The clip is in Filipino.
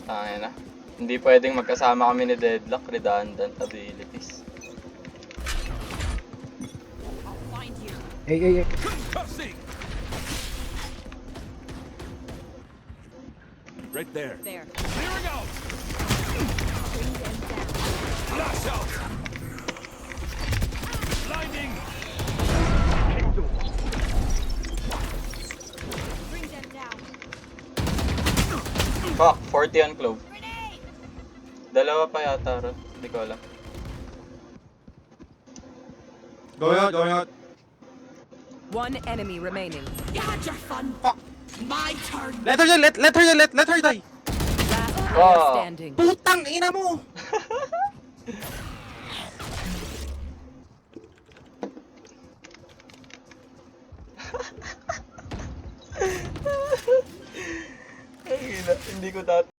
Tangin na. Hindi pwedeng magkasama kami ni Deadlock, redundant abilities. Ay. Right there. There. Clearing out. Flash out. Blinding. Bring them down. Fuck, 40 on Clove. Dalawa pa yata ron, hindi ko alam. Going out. One enemy remaining. You had your fun. My turn. Let her die. Last player Oh. standing. Putang ina mo. Ay, hindi ko dati